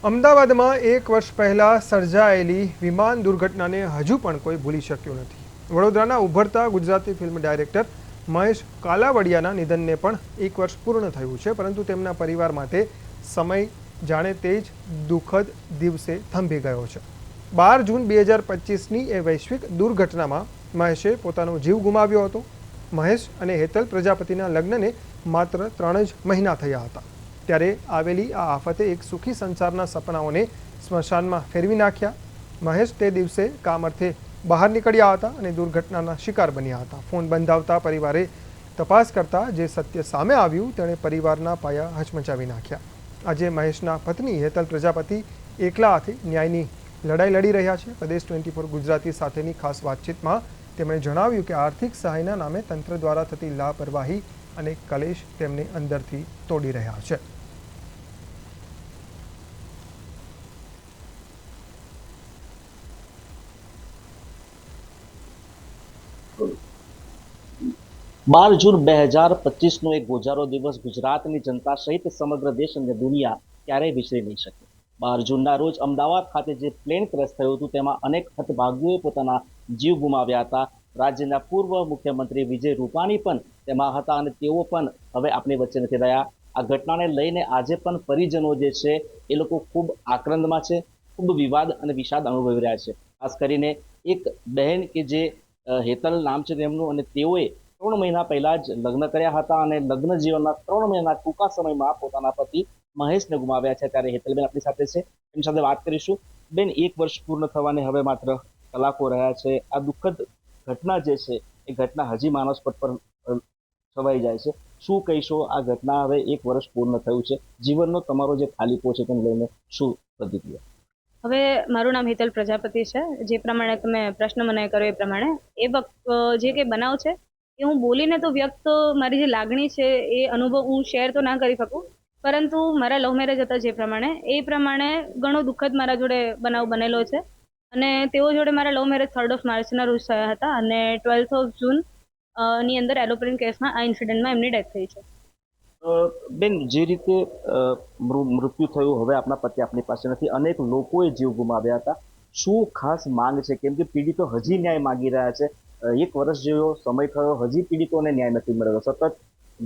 અમદાવાદમાં 1 વર્ષ પહેલાં સર્જાયેલી વિમાન દુર્ઘટનાને હજુ પણ કોઈ ભૂલી શક્યું નથી. વડોદરાના ઉભરતા ગુજરાતી ફિલ્મ ડાયરેક્ટર મહેશ કાલાવડિયાના નિધનને પણ 1 વર્ષ પૂર્ણ થયું છે, પરંતુ તેમના પરિવાર માટે સમય જાણે તે જ દુઃખદ દિવસે થંભી ગયો છે. 12 જૂન 2025ની એ વૈશ્વિક દુર્ઘટનામાં મહેશે પોતાનો જીવ ગુમાવ્યો હતો. મહેશ અને હેતલ પ્રજાપતિના લગ્નને માત્ર 3 જ મહિના થયા હતા. ત્યારે આવેલી આ આફતે એક સુખી સંસારના સપનાઓને સ્મશાનમાં ફેરવી નાખ્યા. મહેશ તે દિવસે કામ અર્થે બહાર નીકળ્યા હતા અને દુર્ઘટનાના શિકાર બન્યા હતા. ફોન બંધ આવતા પરિવારે તપાસ કરતા જે સત્ય સામે આવ્યું તેણે પરિવારના પાયા હચમચાવી નાખ્યા. આજે મહેશના પત્ની હેતલ પ્રજાપતિ એકલા હાથે ન્યાયની લડાઈ લડી રહ્યા છે. પ્રદેશ 24 ગુજરાતી સાથેની ખાસ વાતચીતમાં તેમણે જણાવ્યું કે આર્થિક સહાયના નામે તંત્ર દ્વારા થતી લાપરવાહી અને કલેશ તેમને અંદરથી તોડી રહ્યા છે. બાર જૂન 2025નો એક ગોજારો દિવસ ગુજરાતની જનતા સહિત સમગ્ર દેશ અને દુનિયા ક્યારેય વિસરી નહીં શકે. 12 જૂનના રોજ અમદાવાદ ખાતે જે પ્લેન ક્રેશ થયું હતું તેમાં અનેક હતભાગીઓએ પોતાના જીવ ગુમાવ્યા હતા. રાજ્યના પૂર્વ મુખ્યમંત્રી વિજય રૂપાણી પણ તેમાં હતા અને તેઓ પણ હવે આપણી વચ્ચે નથી રહ્યા. આ ઘટનાને લઈને આજે પણ પરિજનો જે છે એ લોકો ખૂબ આક્રંદમાં છે, ખૂબ વિવાદ અને વિષાદ અનુભવી રહ્યા છે. ખાસ કરીને એક બહેન કે જે હેતલ નામ છે તેમનું, અને તેઓએ 3 મહિના પહેલા જ લગ્ન કર્યા હતા અને લગ્ન જીવનના 3 મહિનાના ટૂંકા સમયમાં પોતાના પતિ મહેશને ગુમાવ્યા છે. ત્યારે હેતલબેન આપણી સાથે છે, એમની સાથે વાત કરીશું. બેન, 1 વર્ષ પૂર્ણ થવાને હવે માત્ર કલાકો રહ્યા છે. આ દુઃખદ ઘટના જે છે એ ઘટના હજી માનસપટ પર છવાઈ જાય છે. શું કહીશો? આ ઘટના હવે 1 વર્ષ પૂર્ણ થયું છે, જીવનનો તમારો જે ખાલીપો છે તેને લઈને શું પ્રતિક્રિયા? હવે મારું નામ હેતલ પ્રજાપતિ છે. જે પ્રમાણે તમે પ્રશ્ન મને કર્યો એ પ્રમાણે એ વખત જે કંઈ બનાવ છે એ હું બોલીને તો વ્યક્ત મારી જે લાગણી છે એ અનુભવ હું શેર તો ના કરી શકું, પરંતુ મારા લવ મેરેજ હતા જે પ્રમાણે એ પ્રમાણે ઘણો દુઃખદ મારા જોડે બનાવ બનેલો છે. અને તેઓ જોડે મારા લવ મેરેજ 3rd ઓફ માર્ચના રોજ થયા હતા અને 12th ઓફ જૂન ની અંદર એરોપ્લેન કેસમાં આ ઇન્સિડન્ટમાં એમની ડેથ થઈ છે. બેન, જે રીતે મૃત્યુ થયું, હવે આપના પતિ આપણી પાસે નથી, અનેક લોકોએ જીવ ગુમાવ્યા હતા. શું ખાસ માંગ છે? કેમ કે પીડિતો હજી ન્યાય માંગી રહ્યા છે. 1 વર્ષ જેવો સમય થયો, હજી પીડિતોને ન્યાય નથી મળ્યો. સતત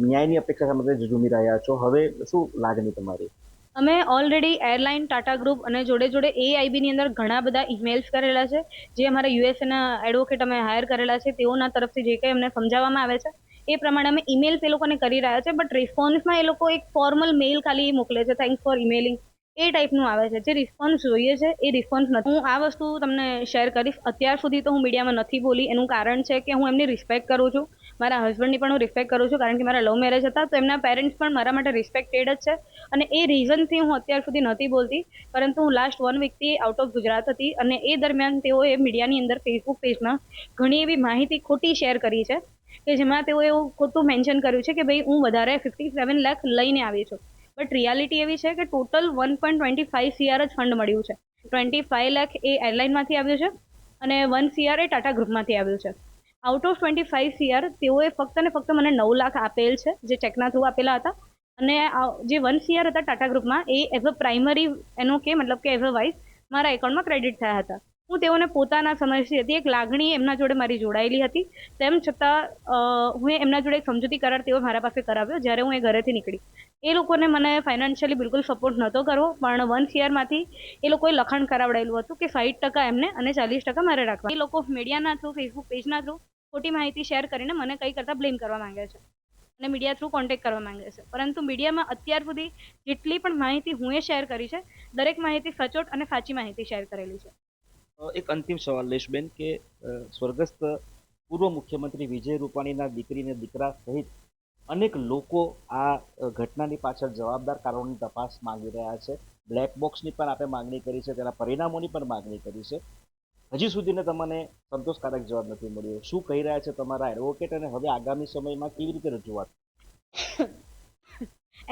ન્યાયની અપેક્ષા સાથે ઝૂમી રહ્યા છો. હવે શું લાગણી તમારી? અમે ઓલરેડી એરલાઇન, ટાટા ગ્રુપ અને જોડે જોડે AIBની અંદર ઘણા બધા ઈમેલ્સ કરેલા છે. જે અમારા યુએસએના એડવોકેટ અમે હાયર કરેલા છે, તેઓના તરફથી જે કંઈ અમને સમજાવવામાં આવે છે એ પ્રમાણે અમે ઈમેલ્સ એ લોકોને કરી રહ્યા છે. બટ રિસ્પોન્સમાં એ લોકો એક ફોર્મલ મેઇલ ખાલી મોકલે છે, થેન્ક્સ ફોર ઇમેલિંગ, એ ટાઈપનું આવે છે. જે રિસ્પોન્સ જોઈએ છે એ રિસ્પોન્સ નથી. હું આ વસ્તુ તમને શેર કરીશ. અત્યાર સુધી તો હું મીડિયામાં નથી બોલી. એનું કારણ છે કે હું એમની રિસ્પેક્ટ કરું છું, મારા હસબન્ડની પણ હું રિસ્પેક્ટ કરું છું, કારણ કે મારા લવ મેરેજ હતા તો એમના પેરેન્ટ્સ પણ મારા માટે રિસ્પેક્ટેડ જ છે. અને એ રીઝનથી હું અત્યાર સુધી નથી બોલતી. પરંતુ હું લાસ્ટ 1 વીકથી આઉટ ઓફ ગુજરાત હતી અને એ દરમિયાન તેઓએ મીડિયાની અંદર ફેસબુક પેજમાં ઘણી એવી માહિતી ખોટી શેર કરી છે કે જેમાં તેઓએ એવું ખોટું મેન્શન કર્યું છે કે ભાઈ હું વધારે 57 લાખ લઈને આવી છું. બટ રિયાલિટી એવી છે કે ટોટલ 1.25 CR જ ફંડ મળ્યું છે. 25 લાખ એ એરલાઇનમાંથી આવ્યું છે અને 1 CR એ ટાટા ગ્રુપમાંથી આવ્યું છે. આઉટ ઓફ 25 CR તેઓએ ફક્ત ને ફક્ત મને 9 લાખ આપેલ છે, જે ચેકના થ્રુ આપેલા હતા. અને જે 1 CR હતા ટાટા ગ્રુપમાં એ એઝ અ પ્રાઇમરી એનો કે મતલબ કે એઝ અ વાઇઝ મારા એકાઉન્ટમાં ક્રેડિટ થયા હતા. હું તેઓને પોતાના સમજતી હતી, એક લાગણી એમના જોડે મારી જોડાયેલી હતી. તેમ છતાં હું એમના જોડે એક સમજૂતી કરાર તેઓ મારા પાસે કરાવ્યો જ્યારે હું એ ઘરેથી નીકળી. એ લોકોને મને ફાઇનાન્શિયલી બિલકુલ સપોર્ટ નહોતો કરવો, પણ 1 CR માંથી એ લોકોએ લખાણ કરાવડાયેલું હતું કે 60% એમને અને 40% મારે રાખવા. એ લોકો મીડિયાના થ્રુ, ફેસબુક પેજના થ્રુ ખોટી માહિતી શેર કરીને મને કંઈ કરતાં બ્લેમ કરવા માંગે છે અને મીડિયા થ્રુ કોન્ટેક્ટ કરવા માંગે છે. પરંતુ મીડિયામાં અત્યાર સુધી જેટલી પણ માહિતી હું શેર કરી છે, દરેક માહિતી સચોટ અને સાચી માહિતી શેર કરેલી છે. એક અંતિમ સવાલ લઈશ બેન, કે સ્વર્ગસ્થ પૂર્વ મુખ્યમંત્રી વિજય રૂપાણીના દીકરી અને દીકરા સહિત અનેક લોકો આ ઘટનાની પાછળ જવાબદાર કારણોની તપાસ માંગી રહ્યા છે. બ્લેક બોક્સની પણ આપણે માંગણી કરી છે, તેના પરિણામોની પણ માંગણી કરી છે. હજી સુધીને તમને સંતોષકારક જવાબ નથી મળ્યો. શું કહી રહ્યા છે તમારા એડવોકેટ, અને હવે આગામી સમયમાં કેવી રીતે રજૂઆત?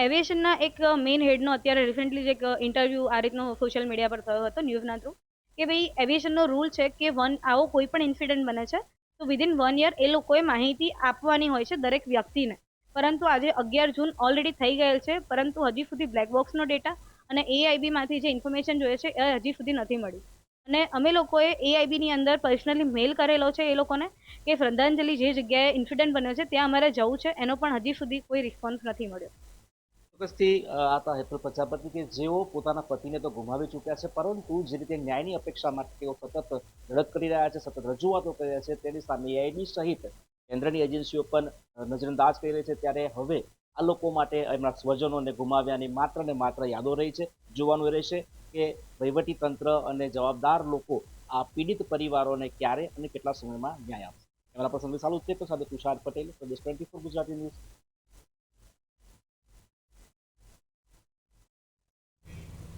એવિએશનના એક મેઇન હેડનો અત્યારે રિસેન્ટલી જ એક ઇન્ટરવ્યૂ આ રીતનો સોશિયલ મીડિયા પર થયો હતો ન્યૂઝના થ્રુ, કે ભાઈ એવિએશનનો રૂલ છે કે આવો કોઈ પણ ઇન્સિડન્ટ બને છે તો વિધિન 1 યર એ લોકોએ માહિતી આપવાની હોય છે દરેક વ્યક્તિને. પરંતુ આજે 11 જૂન ઓલરેડી થઈ ગયેલ છે, પરંતુ હજી સુધી બ્લેક બોક્સનો ડેટા અને એઆઈબીમાંથી જે ઇન્ફોર્મેશન જોઈએ છે એ હજી સુધી નથી મળી. અને અમે લોકોએ એઆઈબીની અંદર પર્સનલી મેલ કરેલો છે એ લોકોને કે શ્રદ્ધાંજલિ જે જગ્યાએ ઇન્સિડન્ટ બન્યો છે ત્યાં અમારે જવું છે, એનો પણ હજી સુધી કોઈ રિસ્પોન્સ નથી મળ્યો. ચોક્કસથી આ હતા હેતુલ પ્રજાપતિ કે જેઓ પોતાના પતિને તો ગુમાવી ચૂક્યા છે, પરંતુ જે રીતે ન્યાયની અપેક્ષા માટે તેઓ સતત લડત કરી રહ્યા છે, સતત રજૂઆતો કરી રહ્યા છે, તેની સામે એઆઈબી સહિત કેન્દ્રની એજન્સીઓ પણ નજરઅંદાજ કરી રહી છે. ત્યારે હવે આ લોકો માટે એમના સ્વજનોને ગુમાવ્યાની માત્ર ને માત્ર યાદો રહી છે. જોવાનું એ રહેશે કે વહીવટી તંત્ર અને જવાબદાર લોકો આ પીડિત પરિવારોને ક્યારે અને કેટલા સમયમાં ન્યાય આપશે. કેમેરા પર્સન વિશાલ ઉચ્ચેતો સાથે તુષાર પટેલ, પ્રદેશ 24 ગુજરાતી ન્યૂઝ.